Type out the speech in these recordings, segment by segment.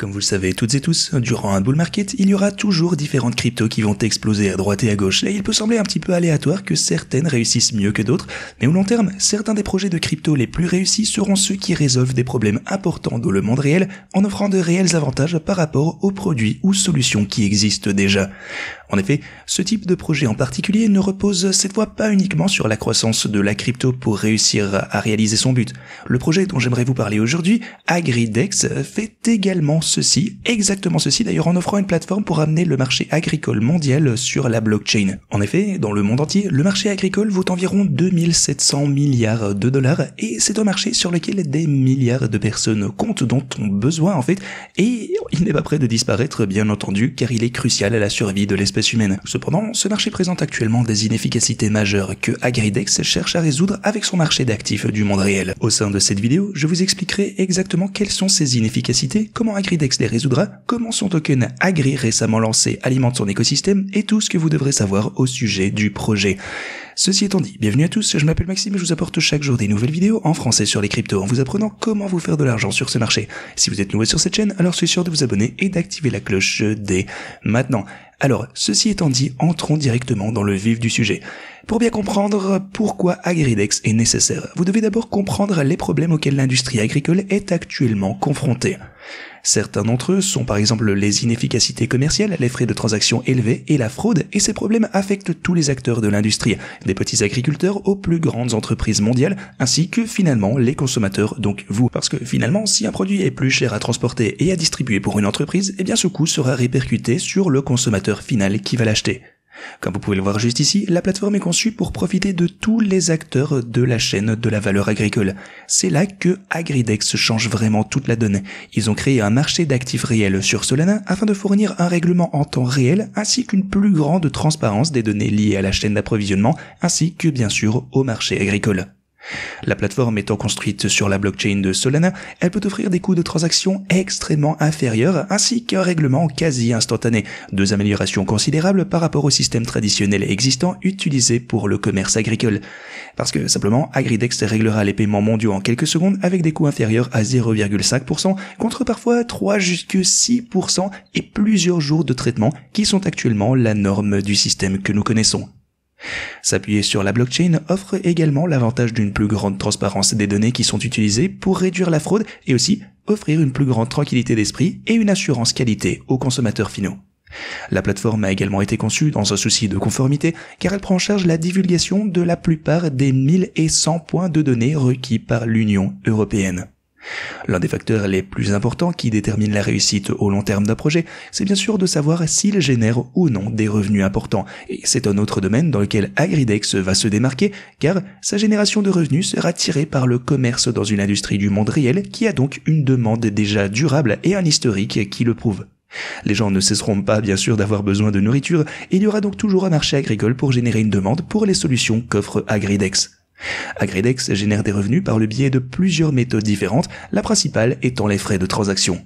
Comme vous le savez toutes et tous, durant un bull market, il y aura toujours différentes cryptos qui vont exploser à droite et à gauche. Et il peut sembler un petit peu aléatoire que certaines réussissent mieux que d'autres, mais au long terme, certains des projets de crypto les plus réussis seront ceux qui résolvent des problèmes importants dans le monde réel en offrant de réels avantages par rapport aux produits ou solutions qui existent déjà. En effet, ce type de projet en particulier ne repose cette fois pas uniquement sur la croissance de la crypto pour réussir à réaliser son but. Le projet dont j'aimerais vous parler aujourd'hui, AgriDex, fait également exactement ceci d'ailleurs en offrant une plateforme pour amener le marché agricole mondial sur la blockchain. En effet, dans le monde entier, le marché agricole vaut environ 2700 milliards de dollars et c'est un marché sur lequel des milliards de personnes comptent, dont ont besoin en fait, et il n'est pas prêt de disparaître bien entendu car il est crucial à la survie de l'espèce humaine. Cependant, ce marché présente actuellement des inefficacités majeures que AgriDex cherche à résoudre avec son marché d'actifs du monde réel. Au sein de cette vidéo, je vous expliquerai exactement quelles sont ces inefficacités, comment AgriDex les résoudra, comment son token Agri récemment lancé alimente son écosystème et tout ce que vous devrez savoir au sujet du projet. Ceci étant dit, bienvenue à tous, je m'appelle Maxime et je vous apporte chaque jour des nouvelles vidéos en français sur les cryptos en vous apprenant comment vous faire de l'argent sur ce marché. Si vous êtes nouveau sur cette chaîne, alors soyez sûr de vous abonner et d'activer la cloche dès maintenant. Alors, ceci étant dit, entrons directement dans le vif du sujet. Pour bien comprendre pourquoi AgriDex est nécessaire, vous devez d'abord comprendre les problèmes auxquels l'industrie agricole est actuellement confrontée. Certains d'entre eux sont par exemple les inefficacités commerciales, les frais de transaction élevés et la fraude, et ces problèmes affectent tous les acteurs de l'industrie, des petits agriculteurs aux plus grandes entreprises mondiales, ainsi que finalement les consommateurs, donc vous. Parce que finalement, si un produit est plus cher à transporter et à distribuer pour une entreprise, eh bien ce coût sera répercuté sur le consommateur final qui va l'acheter. Comme vous pouvez le voir juste ici, la plateforme est conçue pour profiter de tous les acteurs de la chaîne de la valeur agricole. C'est là que AgriDex change vraiment toute la donne. Ils ont créé un marché d'actifs réels sur Solana afin de fournir un règlement en temps réel ainsi qu'une plus grande transparence des données liées à la chaîne d'approvisionnement ainsi que bien sûr au marché agricole. La plateforme étant construite sur la blockchain de Solana, elle peut offrir des coûts de transaction extrêmement inférieurs ainsi qu'un règlement quasi instantané, deux améliorations considérables par rapport au système traditionnel existant utilisé pour le commerce agricole. Parce que simplement, AgriDex réglera les paiements mondiaux en quelques secondes avec des coûts inférieurs à 0,5% contre parfois 3 jusqu'à 6% et plusieurs jours de traitement qui sont actuellement la norme du système que nous connaissons. S'appuyer sur la blockchain offre également l'avantage d'une plus grande transparence des données qui sont utilisées pour réduire la fraude et aussi offrir une plus grande tranquillité d'esprit et une assurance qualité aux consommateurs finaux. La plateforme a également été conçue dans un souci de conformité car elle prend en charge la divulgation de la plupart des 1100 points de données requis par l'Union européenne. L'un des facteurs les plus importants qui détermine la réussite au long terme d'un projet, c'est bien sûr de savoir s'il génère ou non des revenus importants. Et c'est un autre domaine dans lequel AgriDex va se démarquer, car sa génération de revenus sera tirée par le commerce dans une industrie du monde réel qui a donc une demande déjà durable et un historique qui le prouve. Les gens ne cesseront pas bien sûr d'avoir besoin de nourriture, et il y aura donc toujours un marché agricole pour générer une demande pour les solutions qu'offre AgriDex. AgriDex génère des revenus par le biais de plusieurs méthodes différentes, la principale étant les frais de transaction.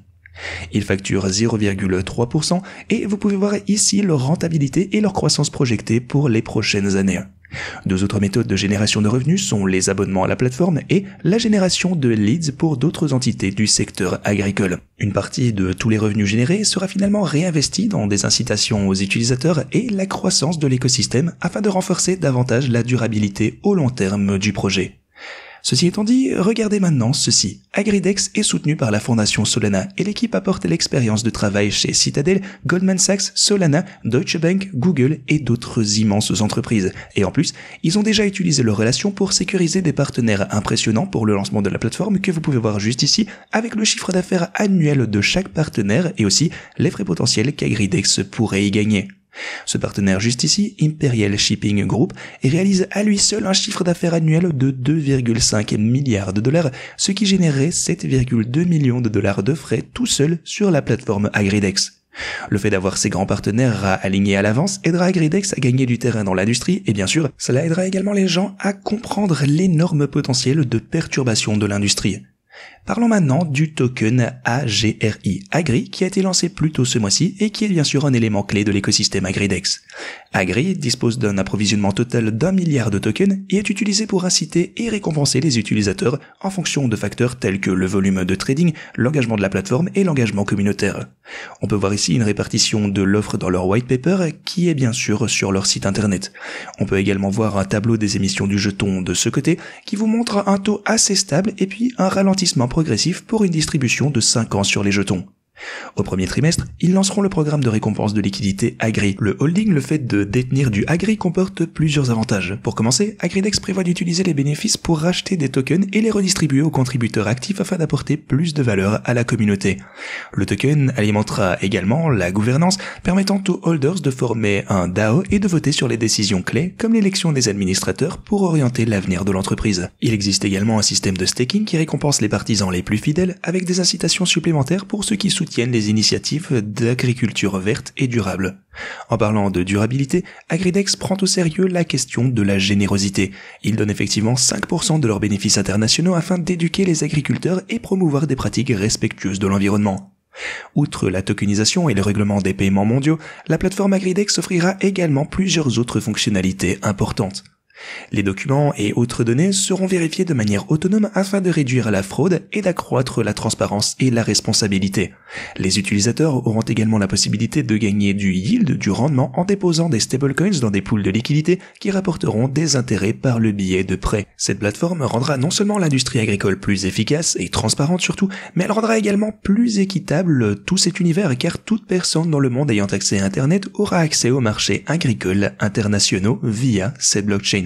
Ils facturent 0,3% et vous pouvez voir ici leur rentabilité et leur croissance projetée pour les prochaines années. Deux autres méthodes de génération de revenus sont les abonnements à la plateforme et la génération de leads pour d'autres entités du secteur agricole. Une partie de tous les revenus générés sera finalement réinvestie dans des incitations aux utilisateurs et la croissance de l'écosystème afin de renforcer davantage la durabilité au long terme du projet. Ceci étant dit, regardez maintenant ceci. AgriDex est soutenu par la fondation Solana et l'équipe apporte l'expérience de travail chez Citadel, Goldman Sachs, Solana, Deutsche Bank, Google et d'autres immenses entreprises. Et en plus, ils ont déjà utilisé leurs relations pour sécuriser des partenaires impressionnants pour le lancement de la plateforme que vous pouvez voir juste ici avec le chiffre d'affaires annuel de chaque partenaire et aussi les frais potentiels qu'AgriDex pourrait y gagner. Ce partenaire juste ici, Imperial Shipping Group, réalise à lui seul un chiffre d'affaires annuel de 2,5 milliards de dollars, ce qui générerait 7,2 millions de dollars de frais tout seul sur la plateforme AgriDex. Le fait d'avoir ces grands partenaires alignés à l'avance aidera AgriDex à gagner du terrain dans l'industrie et bien sûr, cela aidera également les gens à comprendre l'énorme potentiel de perturbation de l'industrie. Parlons maintenant du token AGRI, Agri, qui a été lancé plus tôt ce mois-ci et qui est bien sûr un élément clé de l'écosystème AgriDex. Agri dispose d'un approvisionnement total d'1 milliard de tokens et est utilisé pour inciter et récompenser les utilisateurs en fonction de facteurs tels que le volume de trading, l'engagement de la plateforme et l'engagement communautaire. On peut voir ici une répartition de l'offre dans leur white paper qui est bien sûr sur leur site internet. On peut également voir un tableau des émissions du jeton de ce côté qui vous montre un taux assez stable et puis un ralentissement progressif pour une distribution de 5 ans sur les jetons. Au premier trimestre, ils lanceront le programme de récompense de liquidité Agri. Le holding, le fait de détenir du Agri, comporte plusieurs avantages. Pour commencer, AgriDex prévoit d'utiliser les bénéfices pour racheter des tokens et les redistribuer aux contributeurs actifs afin d'apporter plus de valeur à la communauté. Le token alimentera également la gouvernance, permettant aux holders de former un DAO et de voter sur les décisions clés, comme l'élection des administrateurs pour orienter l'avenir de l'entreprise. Il existe également un système de staking qui récompense les partisans les plus fidèles avec des incitations supplémentaires pour ceux qui soutiennent les initiatives d'agriculture verte et durable. En parlant de durabilité, AgriDex prend au sérieux la question de la générosité. Ils donnent effectivement 5% de leurs bénéfices internationaux afin d'éduquer les agriculteurs et promouvoir des pratiques respectueuses de l'environnement. Outre la tokenisation et le règlement des paiements mondiaux, la plateforme AgriDex offrira également plusieurs autres fonctionnalités importantes. Les documents et autres données seront vérifiés de manière autonome afin de réduire la fraude et d'accroître la transparence et la responsabilité. Les utilisateurs auront également la possibilité de gagner du yield, du rendement, en déposant des stablecoins dans des pools de liquidités qui rapporteront des intérêts par le biais de prêts. Cette plateforme rendra non seulement l'industrie agricole plus efficace et transparente surtout, mais elle rendra également plus équitable tout cet univers car toute personne dans le monde ayant accès à Internet aura accès aux marchés agricoles internationaux via cette blockchain.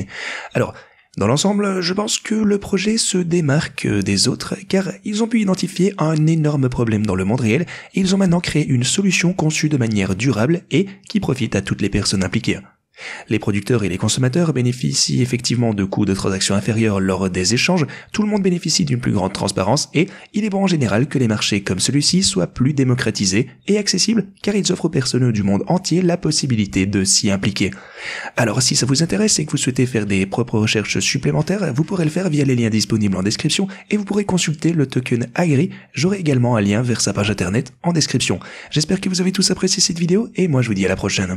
Alors, dans l'ensemble, je pense que le projet se démarque des autres car ils ont pu identifier un énorme problème dans le monde réel et ils ont maintenant créé une solution conçue de manière durable et qui profite à toutes les personnes impliquées. Les producteurs et les consommateurs bénéficient effectivement de coûts de transaction inférieurs lors des échanges, tout le monde bénéficie d'une plus grande transparence et il est bon en général que les marchés comme celui-ci soient plus démocratisés et accessibles car ils offrent aux personnes du monde entier la possibilité de s'y impliquer. Alors si ça vous intéresse et que vous souhaitez faire des propres recherches supplémentaires, vous pourrez le faire via les liens disponibles en description et vous pourrez consulter le token Agri, j'aurai également un lien vers sa page internet en description. J'espère que vous avez tous apprécié cette vidéo et moi je vous dis à la prochaine.